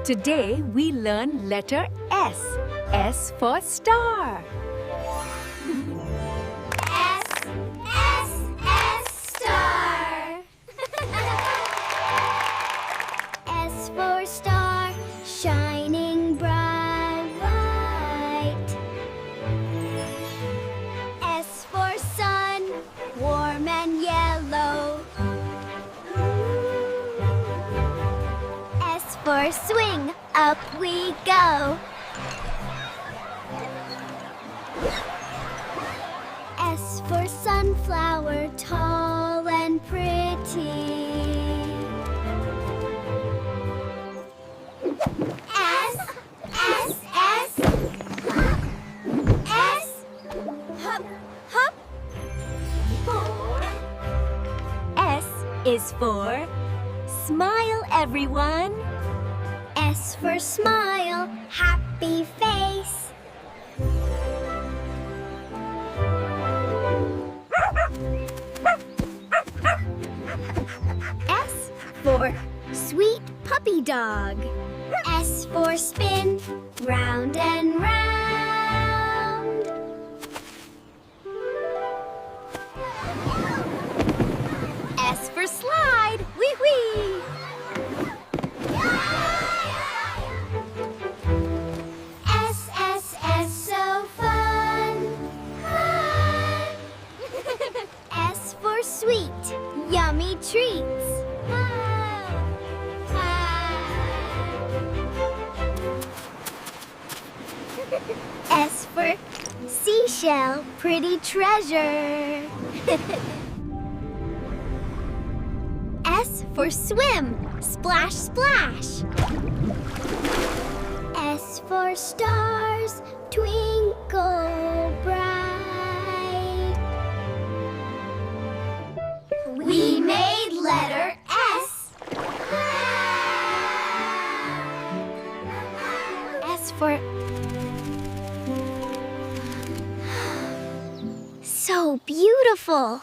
Today we learn letter S. S for star. Star. S for star, shining bright. S for sun, warm and yellow. S for swing, up we go. S for sunflower, tall and pretty. S, S, S. S, hop, hop. S is for smile, everyone. S for smile, happy face. S for sweet puppy dog. S for spin, round and round. S for slide. Wee wee. S, S, S, so fun. S for sweet, yummy treats. S for seashell, pretty treasure. S for swim, splash, splash. S for stars, twinkle bright. We made letter S. S for so beautiful.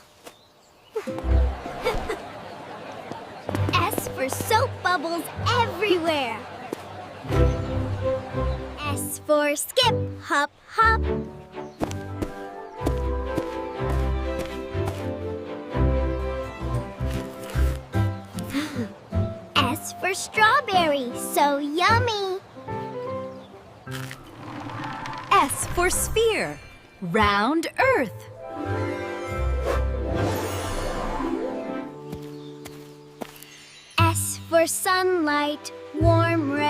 S for soap bubbles everywhere. S for skip, hop, hop. S for strawberry, so yummy. S for sphere, round earth. S for sunlight, warm rays.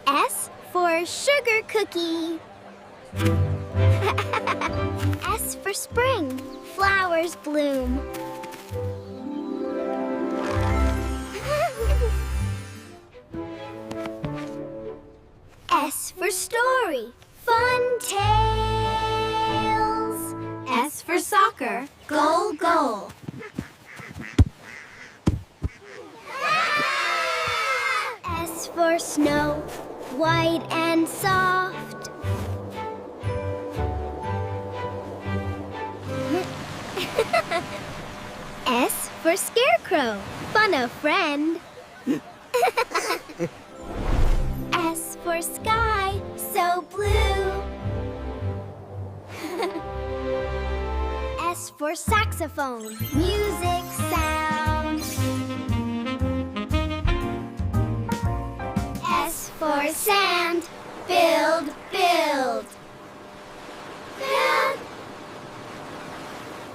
S for sugar cookie. S for spring, flowers bloom. S for story, fun tales. S for soccer, goal, goal. S for snow, white and soft. S for scarecrow, fun a friend. S for sky, so blue. S for saxophone, music sound. S for sand, build, build. Build.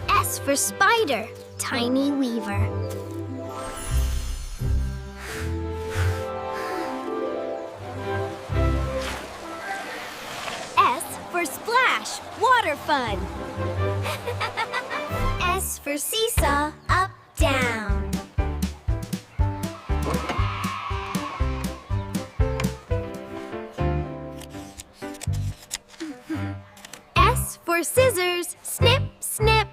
S for spider, tiny weaver. S for splash, water fun. S for seesaw, up, down. S for scissors, snip, snip.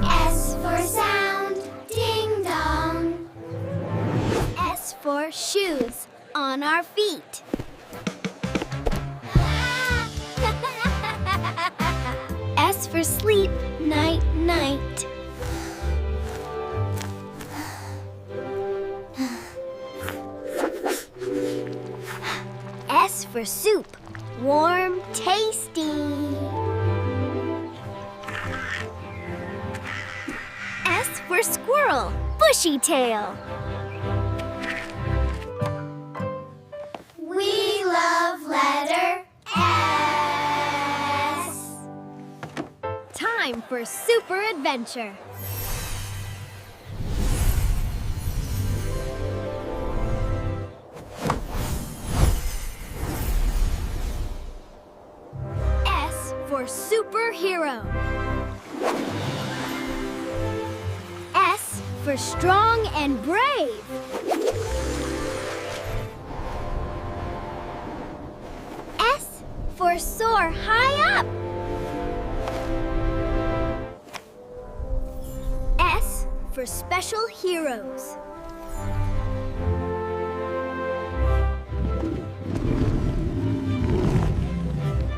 S for sound, ding dong. S for shoes, on our feet. S for sleep, Night, night. S for soup. Warm, tasty. S for squirrel. Bushy tail. We love letter S. Time for super adventure. S for superhero. S for strong and brave. S for soar high up. S for special heroes.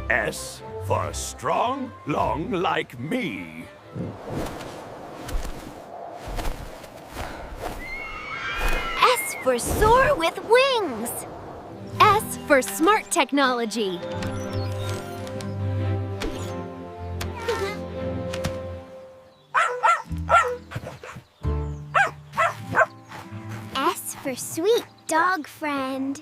S for strong, long like me. S for soar with wings. S for smart technology. S for sweet dog friend.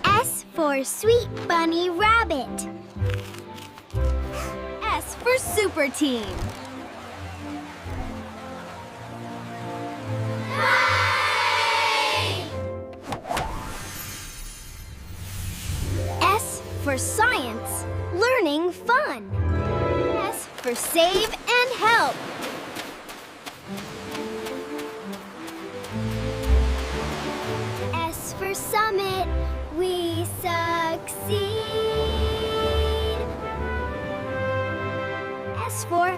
S for sweet bunny rabbit. S for super team. S for science, learning fun. S for save and help. S for summit, we succeed. S for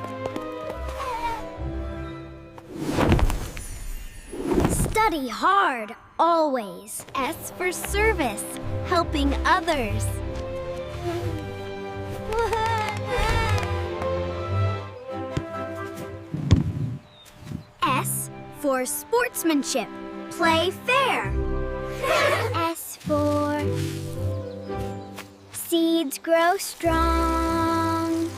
study hard, always. S for service, helping others. S for sportsmanship, play fair. S for seeds grow strong.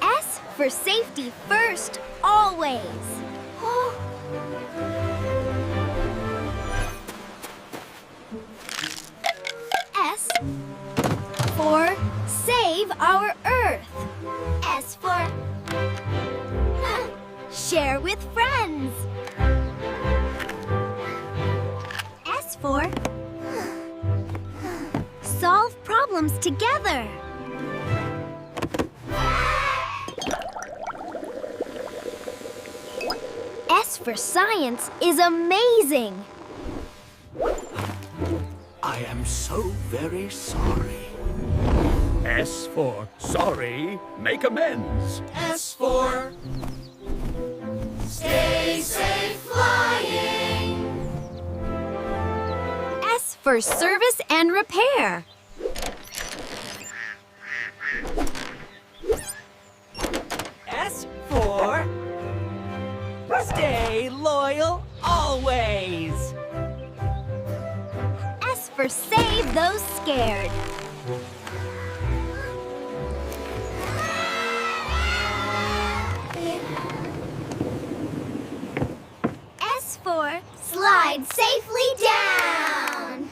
S for safety first, always. S for save our earth. S for share with friends. S for solve problems together. S for science is amazing. I am so very sorry. S for sorry, make amends. S for stay safe flying. S for service and repair. S for stay loyal always. S for save those scared. S for slide safely down.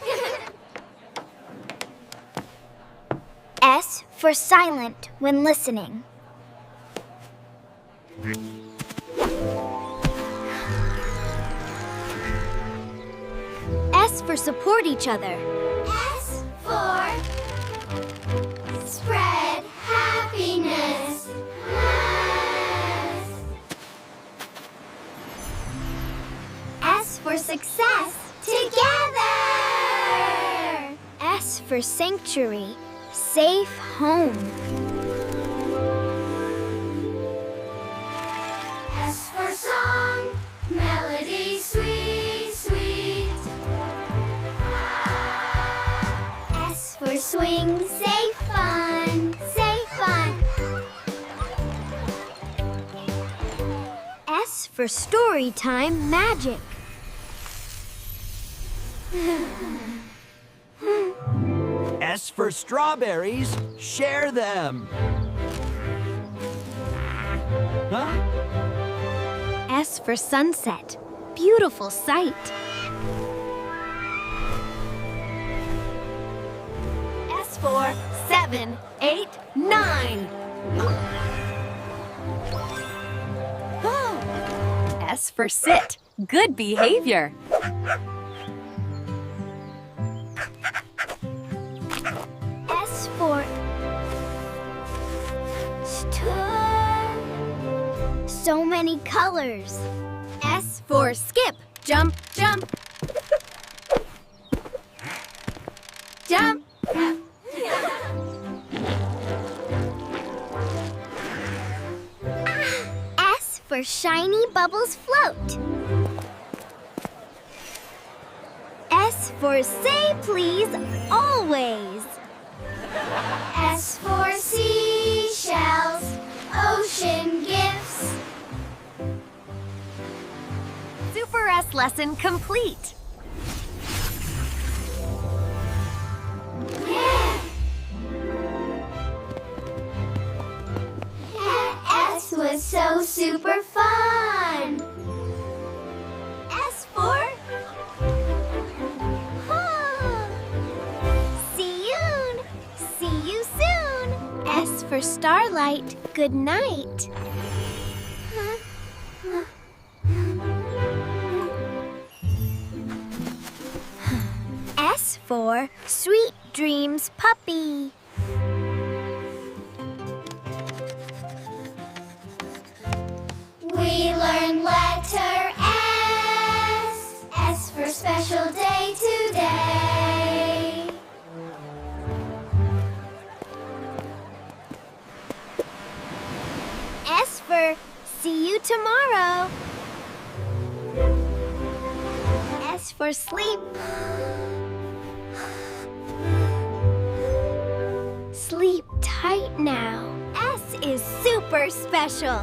S for silent when listening. S for support each other. S for spread happiness. S for success together. S for sanctuary, safe home. S for song, melody sweet, sweet. S for swing, safe for story time magic. S for strawberries, share them. Huh? S for sunset. Beautiful sight. S for 7, 8, 9. S for sit. Good behavior. S for so many colors. S for skip. Jump, jump. Jump. S for shiny bubbles float. S for say please always. S for seashells, ocean gifts. Super S lesson complete. S was so super fun. S for see you soon. S for starlight. Good night. S for sweet dreams puppy. We learned letter S. S for special day today. S for see you tomorrow. S for sleep. Sleep tight now. S is super special.